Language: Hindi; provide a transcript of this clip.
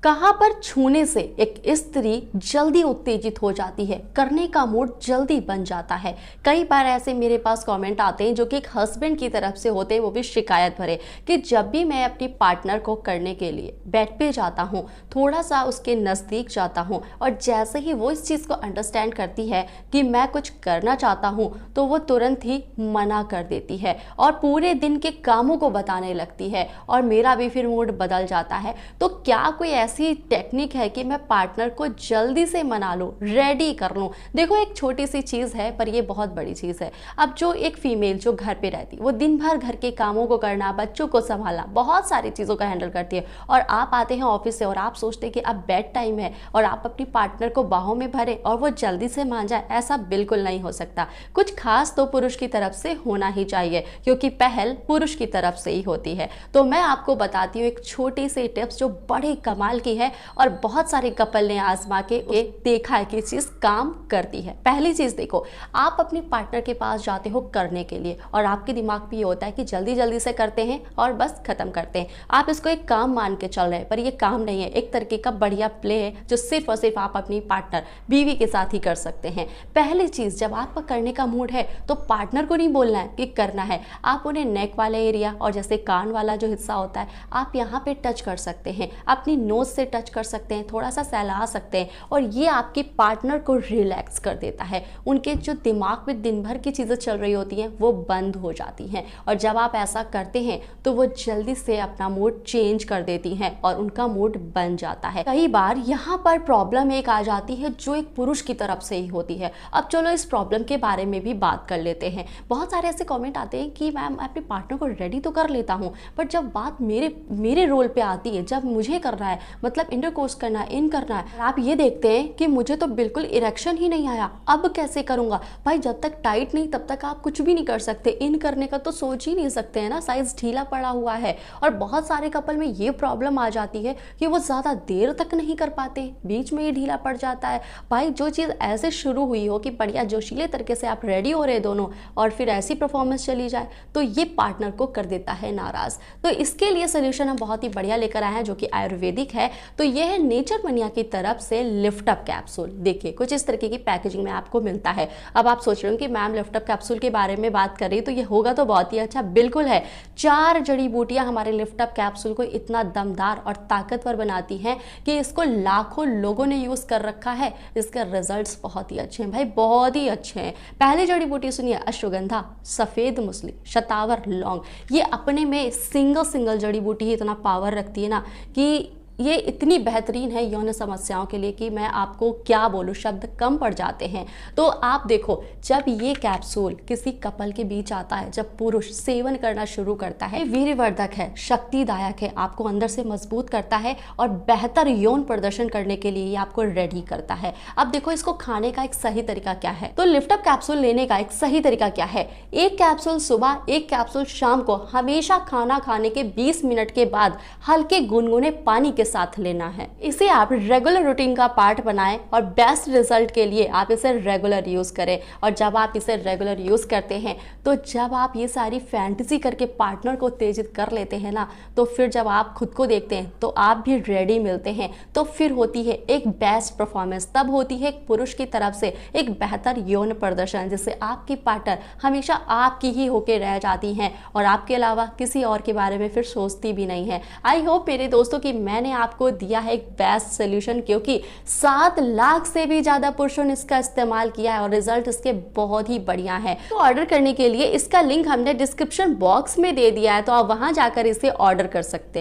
कहाँ पर छूने से एक स्त्री जल्दी उत्तेजित हो जाती है, करने का मूड जल्दी बन जाता है। कई बार ऐसे मेरे पास कमेंट आते हैं जो कि एक हस्बैंड की तरफ से होते हैं, वो भी शिकायत भरे, कि जब भी मैं अपनी पार्टनर को करने के लिए बेड पे जाता हूँ, थोड़ा सा उसके नज़दीक जाता हूँ और जैसे ही वो इस चीज़ को अंडरस्टैंड करती है कि मैं कुछ करना चाहता हूँ तो वो तुरंत ही मना कर देती है और पूरे दिन के कामों को बताने लगती है और मेरा भी फिर मूड बदल जाता है। तो क्या कोई ऐसी टेक्निक है कि मैं पार्टनर को जल्दी से मना लूं, रेडी कर लूं? देखो, एक छोटी सी चीज़ है पर ये बहुत बड़ी चीज़ है। अब जो एक फीमेल जो घर पे रहती है, वो दिन भर घर के कामों को करना, बच्चों को संभालना, बहुत सारी चीज़ों का हैंडल करती है और आप आते हैं ऑफिस से और आप सोचते हैं कि अब बेड टाइम है और आप अपनी पार्टनर को बाहों में भरें और वो जल्दी से मान जाए, ऐसा बिल्कुल नहीं हो सकता। कुछ खास तो पुरुष की तरफ से होना ही चाहिए क्योंकि पहल पुरुष की तरफ से ही होती है। तो मैं आपको बताती हूँ एक छोटी सी टिप्स जो बड़े कमाल की है और बहुत सारे कपल ने आजमा के देखा है कि चीज काम करती है। पहली चीज देखो, आप अपने पार्टनर के पास जाते हो करने के लिए और आपके दिमाग में ये होता है कि जल्दी जल्दी से करते हैं और बस खत्म करते हैं। आप इसको एक काम मान के चल रहे हैं पर ये काम नहीं है, एक तरीके का बढ़िया प्ले है जो सिर्फ और सिर्फ आप अपनी पार्टनर बीवी के साथ ही कर सकते हैं। पहली चीज, जब आपका करने का मूड है तो पार्टनर को नहीं बोलना है कि करना है, आप उन्हें नेक वाले एरिया और जैसे कान वाला जो हिस्सा होता है आप यहाँ पे टच कर सकते हैं, अपनी नोज से टच कर सकते हैं, थोड़ा सा सहला सकते हैं और ये आपके पार्टनर को रिलैक्स कर देता है। उनके जो दिमाग में दिन भर की चीज़ें चल रही होती हैं वो बंद हो जाती हैं और जब आप ऐसा करते हैं तो वो जल्दी से अपना मूड चेंज कर देती हैं और उनका मूड बन जाता है। कई बार यहाँ पर प्रॉब्लम एक आ जाती है जो एक पुरुष की तरफ से ही होती है। अब चलो इस प्रॉब्लम के बारे में भी बात कर लेते हैं। बहुत सारे ऐसे कमेंट आते हैं कि मैम अपने पार्टनर को रेडी तो कर लेता हूँ पर जब बात मेरे रोल पे आती है, जब मुझे करना है, मतलब इंटरकोर्स करना है, इन करना है, आप ये देखते हैं कि मुझे तो बिल्कुल इरेक्शन ही नहीं आया, अब कैसे करूंगा? भाई, जब तक टाइट नहीं तब तक आप कुछ भी नहीं कर सकते। इन करने का तो सोच ही नहीं सकते हैं ना, साइज ढीला पड़ा हुआ है। और बहुत सारे कपल में ये प्रॉब्लम आ जाती है कि वो ज़्यादा देर तक नहीं कर पाते, बीच में ही ढीला पड़ जाता है। भाई, जो चीज़ ऐसे शुरू हुई हो कि बढ़िया जोशीले तरीके से आप रेडी हो रहे दोनों और फिर ऐसी परफॉर्मेंस चली जाए तो ये पार्टनर को कर देता है नाराज। तो इसके लिए सोल्यूशन हम बहुत ही बढ़िया लेकर आए हैं जो कि आयुर्वेदिक है। तो ये है नेचर मनिया की तरफ से लिफ्ट अप कैप्सूल। देखिए, कुछ इस तरीके की पैकेजिंग में आपको मिलता है। अब आप सोच रहे हो कि मैम लिफ्ट अप कैप्सूल के बारे में बात कर रही है तो ये होगा तो बहुत ही अच्छा। बिल्कुल है। 4 जड़ी बूटियां हमारे लिफ्ट अप कैप्सूल को इतना दमदार और ताकतवर बनाती हैं कि इसको लाखों लोगों ने यूज कर रखा है। इसके रिजल्ट्स बहुत ही अच्छे हैं भाई, बहुत ही अच्छे हैं। पहली जड़ी बूटी सुनिए, अश्वगंधा, सफेद मुसली, शतावर, लौंग। ये अपने में सिंगल जड़ी बूटी ही इतना पावर रखती है ना कि ये इतनी बेहतरीन है यौन समस्याओं के लिए कि मैं आपको क्या बोलूं, शब्द कम पड़ जाते हैं। तो आप देखो, जब ये कैप्सूल किसी कपल के बीच आता है, जब पुरुष सेवन करना शुरू करता है, वीर्यवर्धक है, शक्तिदायक है, आपको अंदर से मजबूत करता है और बेहतर यौन प्रदर्शन करने के लिए ये आपको रेडी करता है। अब देखो, इसको खाने का एक सही तरीका क्या है? तो लिफ्ट अप कैप्सूल लेने का एक सही तरीका क्या है? एक कैप्सूल सुबह, एक कैप्सूल शाम को, हमेशा खाना खाने के 20 मिनट के बाद हल्के गुनगुने पानी के साथ लेना है। इसे आप रेगुलर रूटीन का पार्ट बनाएं और बेस्ट रिजल्ट के लिए आप इसे रेगुलर यूज करें। और जब आप इसे रेगुलर यूज करते हैं तो जब आप ये सारी फैंटेसी करके पार्टनर को उत्तेजित कर लेते हैं ना, तो फिर जब आप खुद को देखते हैं तो आप भी रेडी मिलते हैं। तो फिर होती है एक बेस्ट परफॉर्मेंस, तब होती है एक पुरुष की तरफ से एक बेहतर यौन प्रदर्शन, जिससे आपकी पार्टनर हमेशा आपकी ही होके रह जाती हैं और आपके अलावा किसी और के बारे में फिर सोचती भी नहीं है। आई होप मेरे दोस्तों कि मैंने आपको दिया है एक बेस्ट सोल्यूशन, क्योंकि 7 लाख से भी ज्यादा पुरुषों ने इसका इस्तेमाल किया है और रिजल्ट इसके बहुत ही बढ़िया है। तो ऑर्डर करने के लिए इसका लिंक हमने डिस्क्रिप्शन बॉक्स में दे दिया है, तो आप वहां जाकर इसे ऑर्डर कर सकते हैं।